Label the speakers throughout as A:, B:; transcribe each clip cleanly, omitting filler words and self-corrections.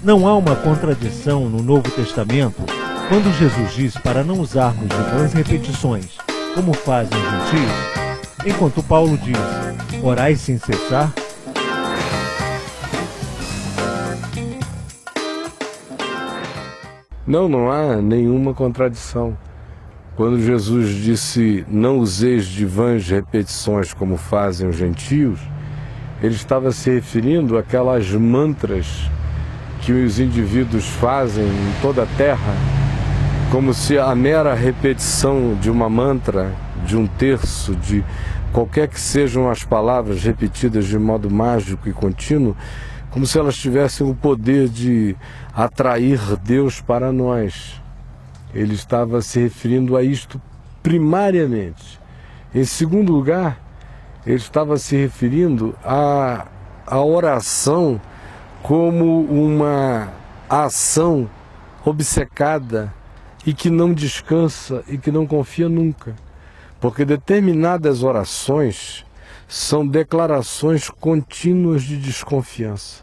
A: Não há uma contradição no Novo Testamento quando Jesus diz para não usarmos de vãs repetições, como fazem os gentios, enquanto Paulo diz, orai sem cessar.
B: Não há nenhuma contradição. Quando Jesus disse, não useis de vãs repetições como fazem os gentios, ele estava se referindo àquelas mantras que os indivíduos fazem em toda a terra, como se a mera repetição de uma mantra, de um terço, de qualquer que sejam as palavras repetidas de modo mágico e contínuo, como se elas tivessem o poder de atrair Deus para nós. Ele estava se referindo a isto primariamente. Em segundo lugar, ele estava se referindo à oração como uma ação obcecada e que não descansa e que não confia nunca. Porque determinadas orações são declarações contínuas de desconfiança.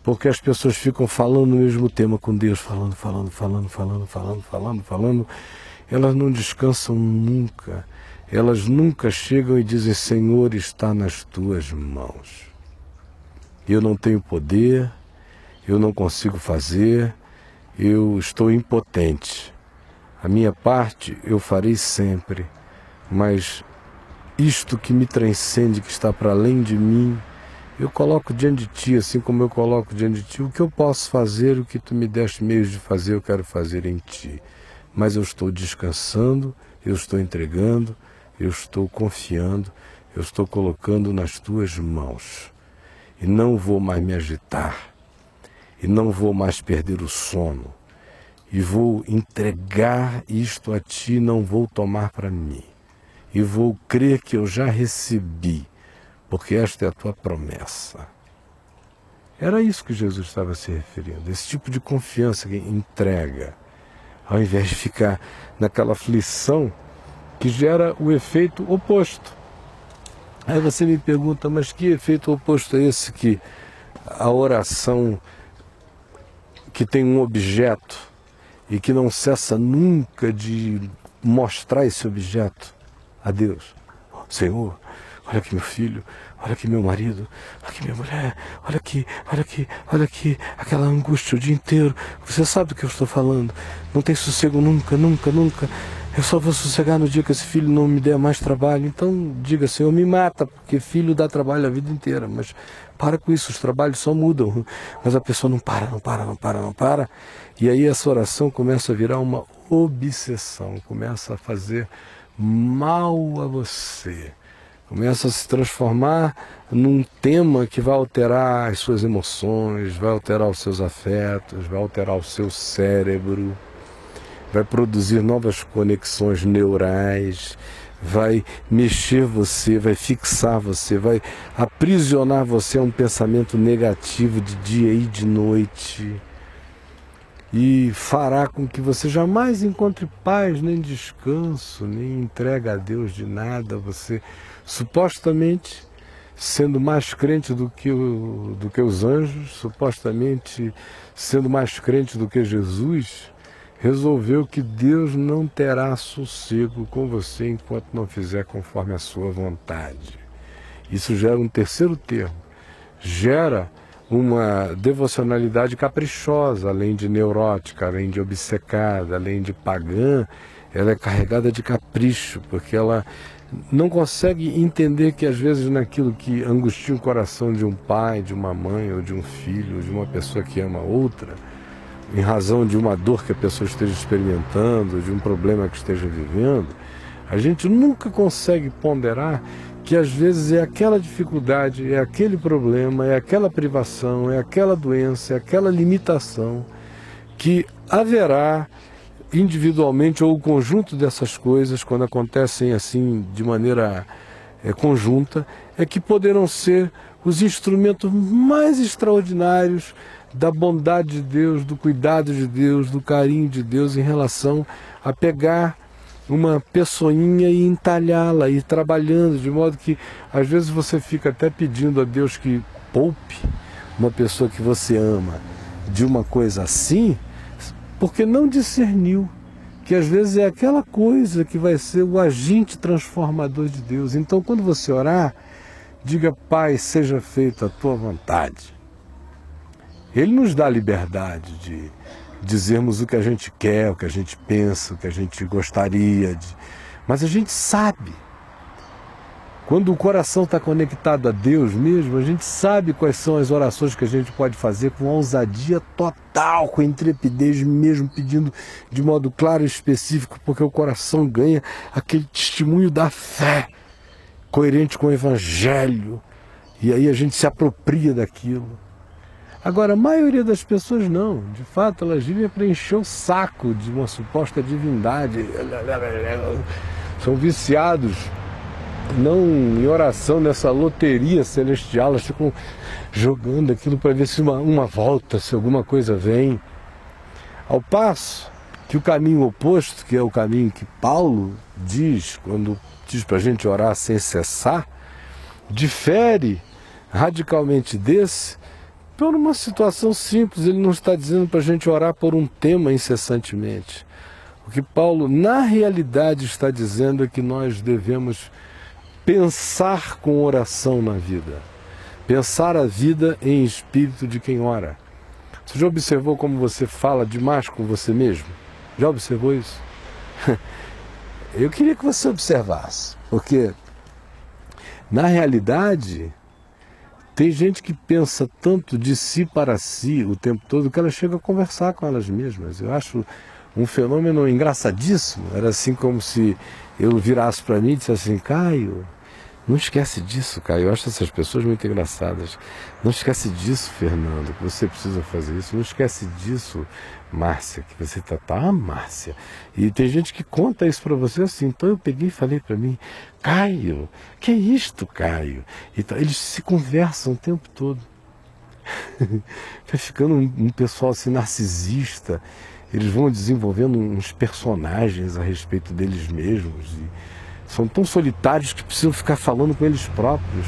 B: Porque as pessoas ficam falando o mesmo tema com Deus, falando. Elas não descansam nunca. Elas nunca chegam e dizem, Senhor, está nas tuas mãos. Eu não tenho poder, eu não consigo fazer, eu estou impotente. A minha parte eu farei sempre, mas isto que me transcende, que está para além de mim, eu coloco diante de ti, assim como eu coloco diante de ti, o que eu posso fazer, o que tu me deste meios de fazer, eu quero fazer em ti. Mas eu estou descansando, eu estou entregando, eu estou confiando, eu estou colocando nas tuas mãos. E não vou mais me agitar, e não vou mais perder o sono, e vou entregar isto a ti, não vou tomar para mim. E vou crer que eu já recebi, porque esta é a tua promessa. Era isso que Jesus estava se referindo, esse tipo de confiança que entrega, ao invés de ficar naquela aflição que gera o efeito oposto. Aí você me pergunta, mas que efeito oposto é esse que a oração que tem um objeto e que não cessa nunca de mostrar esse objeto a Deus? Senhor, olha aqui meu filho, olha aqui meu marido, olha aqui minha mulher, olha aqui, aquela angústia o dia inteiro. Você sabe do que eu estou falando. Não tem sossego nunca. Eu só vou sossegar no dia que esse filho não me der mais trabalho. Então diga, Senhor, me mata, porque filho dá trabalho a vida inteira. Mas para com isso, os trabalhos só mudam. Mas a pessoa não para. E aí essa oração começa a virar uma obsessão, começa a fazer mal a você. Começa a se transformar num tema que vai alterar as suas emoções, vai alterar os seus afetos, vai alterar o seu cérebro, vai produzir novas conexões neurais, vai mexer você, vai fixar você, vai aprisionar você a um pensamento negativo de dia e de noite. E fará com que você jamais encontre paz, nem descanso, nem entrega a Deus de nada. Você, supostamente, sendo mais crente do que os anjos, supostamente sendo mais crente do que Jesus, resolveu que Deus não terá sossego com você enquanto não fizer conforme a sua vontade. Isso gera um terceiro termo, gera uma devocionalidade caprichosa, além de neurótica, além de obcecada, além de pagã. Ela é carregada de capricho, porque ela não consegue entender que às vezes naquilo que angustia o coração de um pai, de uma mãe, ou de um filho, ou de uma pessoa que ama outra, em razão de uma dor que a pessoa esteja experimentando, de um problema que esteja vivendo, a gente nunca consegue ponderar que às vezes é aquela dificuldade, é aquele problema, é aquela privação, é aquela doença, é aquela limitação que haverá individualmente, ou o conjunto dessas coisas, quando acontecem assim de maneira conjunta, é que poderão ser os instrumentos mais extraordinários da bondade de Deus, do cuidado de Deus, do carinho de Deus em relação a pegar uma pessoinha e entalhá-la, e ir trabalhando, de modo que às vezes você fica até pedindo a Deus que poupe uma pessoa que você ama, de uma coisa assim, porque não discerniu que às vezes é aquela coisa que vai ser o agente transformador de Deus. Então, quando você orar, diga: Pai, seja feita a tua vontade. Ele nos dá a liberdade de dizermos o que a gente quer, o que a gente pensa, o que a gente gostaria de... Mas a gente sabe. Quando o coração está conectado a Deus mesmo, a gente sabe quais são as orações que a gente pode fazer com ousadia total, com intrepidez mesmo, pedindo de modo claro e específico, porque o coração ganha aquele testemunho da fé, coerente com o Evangelho, e aí a gente se apropria daquilo. Agora, a maioria das pessoas não, de fato, elas vivem para encher o saco de uma suposta divindade, são viciados não em oração, nessa loteria celestial, elas ficam jogando aquilo para ver se uma volta, se alguma coisa vem. Ao passo que o caminho oposto, que é o caminho que Paulo diz, quando diz para a gente orar sem cessar, difere radicalmente desse por uma situação simples. Ele não está dizendo para a gente orar por um tema incessantemente. O que Paulo, na realidade, está dizendo é que nós devemos pensar com oração na vida. Pensar a vida em espírito de quem ora. Você já observou como você fala demais com você mesmo? Já observou isso? Eu queria que você observasse, porque na realidade tem gente que pensa tanto de si para si o tempo todo que ela chega a conversar com elas mesmas. Eu acho um fenômeno engraçadíssimo. Era assim como se eu virasse para mim e dissesse assim: Caio, não esquece disso, Caio. Eu acho essas pessoas muito engraçadas. Não esquece disso, Fernando, que você precisa fazer isso. Não esquece disso, Márcia, que você Márcia. E tem gente que conta isso para você assim. Então eu peguei e falei para mim: Caio, que é isto, Caio? Então, eles se conversam o tempo todo. Vai ficando um pessoal assim narcisista. Eles vão desenvolvendo uns personagens a respeito deles mesmos. E são tão solitários que precisam ficar falando com eles próprios.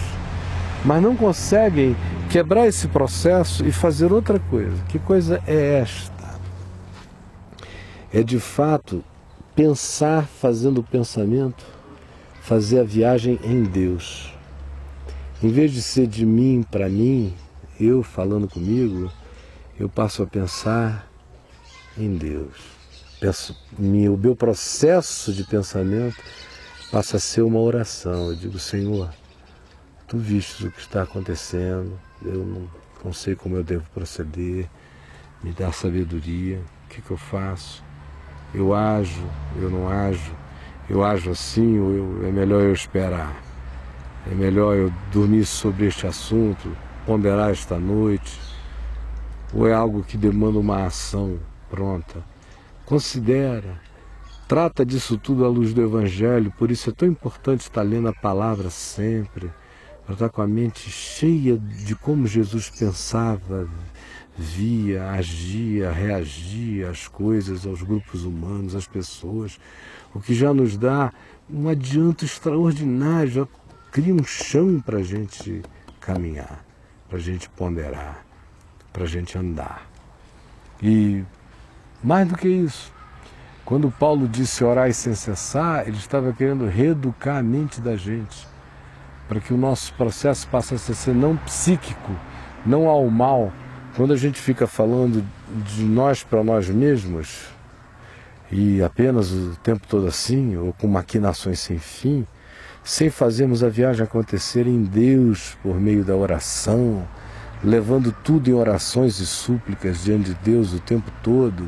B: Mas não conseguem quebrar esse processo e fazer outra coisa. Que coisa é esta? É de fato pensar fazendo o pensamento, fazer a viagem em Deus. Em vez de ser de mim para mim, eu falando comigo, eu passo a pensar em Deus. O meu processo de pensamento passa a ser uma oração. Eu digo: Senhor, Tu vistes o que está acontecendo, eu não sei como eu devo proceder, me dá sabedoria, o que eu faço? Eu ajo, eu não ajo, eu ajo assim, ou é melhor eu esperar? É melhor eu dormir sobre este assunto, ponderar esta noite? Ou é algo que demanda uma ação pronta? Considera, trata disso tudo à luz do Evangelho. Por isso é tão importante estar lendo a palavra sempre, para estar com a mente cheia de como Jesus pensava, via, agia, reagia às coisas, aos grupos humanos, às pessoas, o que já nos dá um adianto extraordinário, já cria um chão para a gente caminhar, para a gente ponderar, para a gente andar. E mais do que isso, quando Paulo disse orar sem cessar, ele estava querendo reeducar a mente da gente, para que o nosso processo passasse a ser não psíquico, não ao mal. Quando a gente fica falando de nós para nós mesmos, e apenas o tempo todo assim, ou com maquinações sem fim, sem fazermos a viagem acontecer em Deus por meio da oração, levando tudo em orações e súplicas diante de Deus o tempo todo,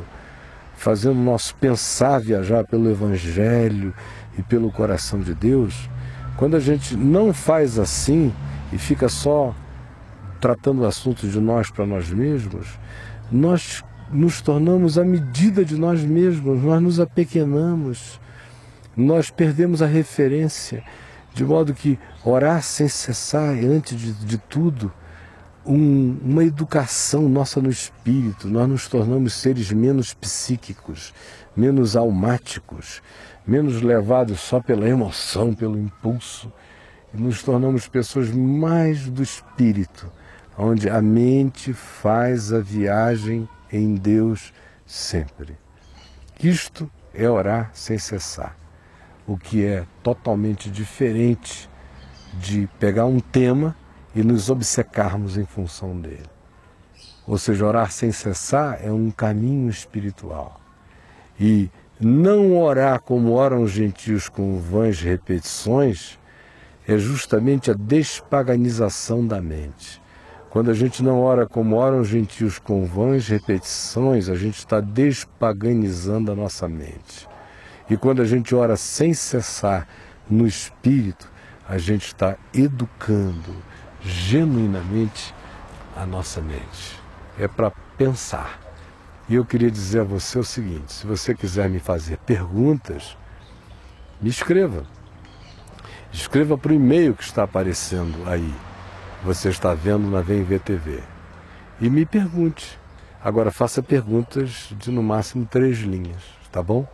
B: fazendo o nosso pensar viajar pelo Evangelho e pelo coração de Deus. Quando a gente não faz assim e fica só tratando o assunto de nós para nós mesmos, nós nos tornamos à medida de nós mesmos, nós nos apequenamos, nós perdemos a referência, de modo que orar sem cessar é, antes de tudo, uma educação nossa no espírito. Nós nos tornamos seres menos psíquicos, menos almáticos, menos levados só pela emoção, pelo impulso, e nos tornamos pessoas mais do espírito, onde a mente faz a viagem em Deus sempre. Isto é orar sem cessar, o que é totalmente diferente de pegar um tema e nos obcecarmos em função dele. Ou seja, orar sem cessar é um caminho espiritual. E não orar como oram os gentios com vãs repetições é justamente a despaganização da mente. Quando a gente não ora como oram os gentios com vãs repetições, a gente está despaganizando a nossa mente. E quando a gente ora sem cessar no Espírito, a gente está educando genuinamente a nossa mente. É para pensar. E eu queria dizer a você o seguinte: se você quiser me fazer perguntas, me escreva. Escreva para o e-mail que está aparecendo aí. Você está vendo na Vem Ver TV. E me pergunte. Agora faça perguntas de no máximo 3 linhas, tá bom?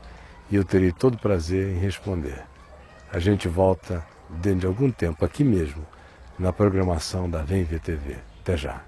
B: E eu terei todo prazer em responder. A gente volta dentro de algum tempo aqui mesmo, na programação da Vem Ver TV. Até já.